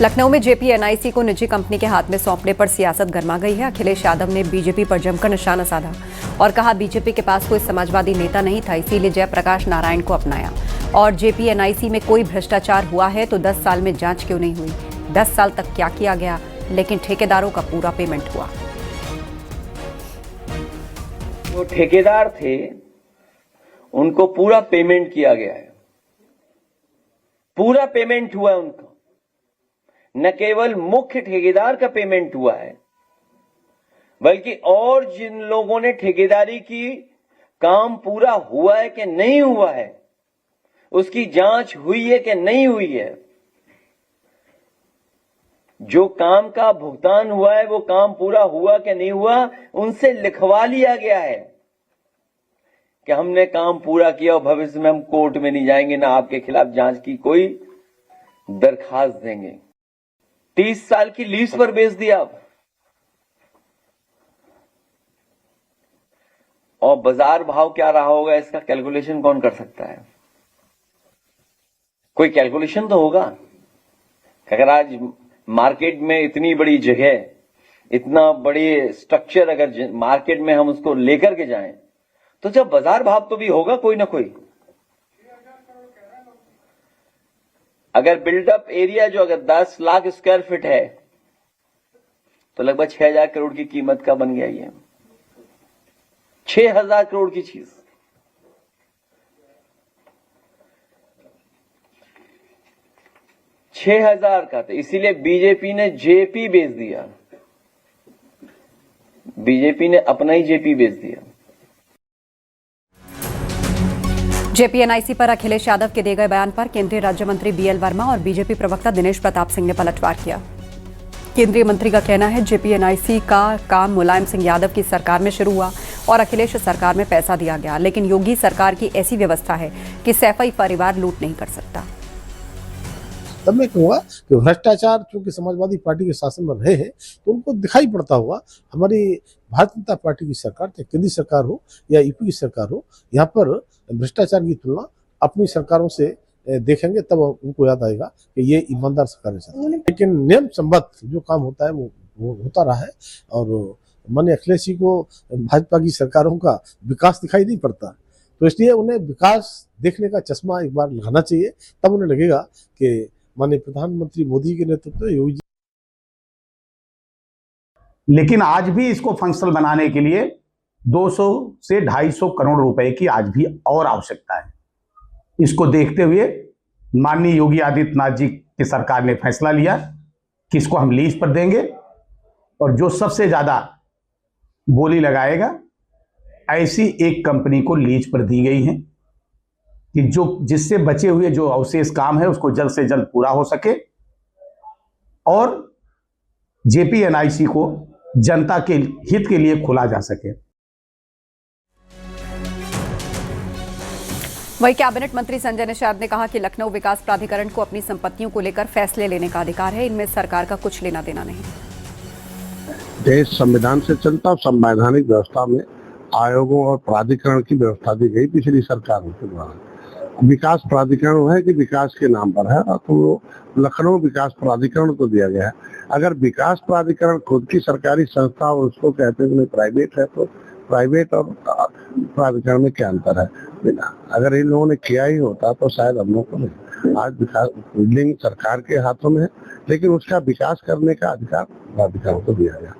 लखनऊ में जेपीएनआईसी को निजी कंपनी के हाथ में सौंपने पर सियासत गर्मा गई है। अखिलेश यादव ने बीजेपी पर जमकर निशाना साधा और कहा बीजेपी के पास कोई समाजवादी नेता नहीं था, इसीलिए जयप्रकाश नारायण को अपनाया। और जेपीएनआईसी में कोई भ्रष्टाचार हुआ है तो 10 साल में जांच क्यों नहीं हुई? 10 साल तक क्या किया गया, लेकिन ठेकेदारों का पूरा पेमेंट हुआ। जो ठेकेदार थे उनको पूरा पेमेंट किया गया है, पूरा पेमेंट हुआ है उनको। न केवल मुख्य ठेकेदार का पेमेंट हुआ है, बल्कि और जिन लोगों ने ठेकेदारी की, काम पूरा हुआ है कि नहीं हुआ है, उसकी जांच हुई है कि नहीं हुई है। जो काम का भुगतान हुआ है वो काम पूरा हुआ कि नहीं हुआ, उनसे लिखवा लिया गया है कि हमने काम पूरा किया और भविष्य में हम कोर्ट में नहीं जाएंगे, ना आपके खिलाफ जांच की कोई दरखास्त देंगे। 30 साल की लीज पर बेच दिया आप, और बाजार भाव क्या रहा होगा इसका कैलकुलेशन कौन कर सकता है? कोई कैलकुलेशन तो होगा। अगर आज मार्केट में इतनी बड़ी जगह, इतना बड़े स्ट्रक्चर अगर मार्केट में हम उसको लेकर के जाएं, तो जब बाजार भाव तो भी होगा कोई ना कोई। अगर बिल्डअप एरिया जो अगर 10 लाख स्क्वायर फीट है तो लगभग 6000 करोड़ की कीमत का बन गया ये। 6000 करोड़ की चीज, $6,000 का था, इसीलिए बीजेपी ने जेपी बेच दिया। बीजेपी ने अपना ही जेपी बेच दिया। जेपीएनआईसी पर अखिलेश यादव के दिए गए बयान पर केंद्रीय राज्य मंत्री बीएल वर्मा और बीजेपी प्रवक्ता दिनेश प्रताप सिंह ने पलटवार किया। केंद्रीय मंत्री का कहना है जेपीएनआईसी का काम मुलायम सिंह यादव की सरकार में शुरू हुआ और अखिलेश सरकार में पैसा दिया गया, लेकिन योगी सरकार की ऐसी व्यवस्था है कि सैफई परिवार लूट नहीं कर सकता। तब में हुआ कि भ्रष्टाचार चूंकि समाजवादी पार्टी के शासन में रहे हैं तो उनको दिखाई पड़ता हुआ हमारी भारतीय जनता पार्टी की सरकार, चाहे केंद्रीय सरकार हो या यूपी की सरकार हो, यहाँ पर भ्रष्टाचार की तुलना अपनी सरकारों से देखेंगे तब उनको याद आएगा कि ये ईमानदार सरकार है। लेकिन नियम संबद्ध जो काम होता है वो होता रहा है और माननीय अखिलेश जी को भाजपा की सरकारों का विकास दिखाई नहीं पड़ता, तो इसलिए उन्हें विकास देखने का चश्मा एक बार लगाना चाहिए। तब उन्हें लगेगा कि माननीय प्रधानमंत्री मोदी के नेतृत्व में योगी। लेकिन आज भी इसको फंक्शनल बनाने के लिए 200 से 250 करोड़ रुपए की आज भी और आवश्यकता है। इसको देखते हुए माननीय योगी आदित्यनाथ जी की सरकार ने फैसला लिया कि इसको हम लीज पर देंगे और जो सबसे ज्यादा बोली लगाएगा ऐसी एक कंपनी को लीज पर दी गई है कि जिससे बचे हुए जो अवशेष काम है उसको जल्द से जल्द पूरा हो सके और जेपीएनआईसी को जनता के हित के लिए खोला जा सके। वहीं कैबिनेट मंत्री संजय निषाद ने कहा कि लखनऊ विकास प्राधिकरण को अपनी संपत्तियों को लेकर फैसले लेने का अधिकार है, इनमें सरकार का कुछ लेना देना नहीं। देश संविधान से चलता और संवैधानिक व्यवस्था में आयोगों और प्राधिकरण की व्यवस्था दी गई पिछली सरकारों के द्वारा। विकास प्राधिकरण है कि विकास के नाम पर है, तो लखनऊ विकास प्राधिकरण को दिया गया है। अगर विकास प्राधिकरण खुद की सरकारी संस्था और उसको कहते हैं प्राइवेट है, तो प्राइवेट और प्राधिकरण में क्या अंतर है? अगर इन लोगों ने किया ही होता तो शायद हम लोग को नहीं। आज विकास बिल्डिंग सरकार के हाथों में है, लेकिन उसका विकास करने का अधिकार प्राधिकरण को दिया गया।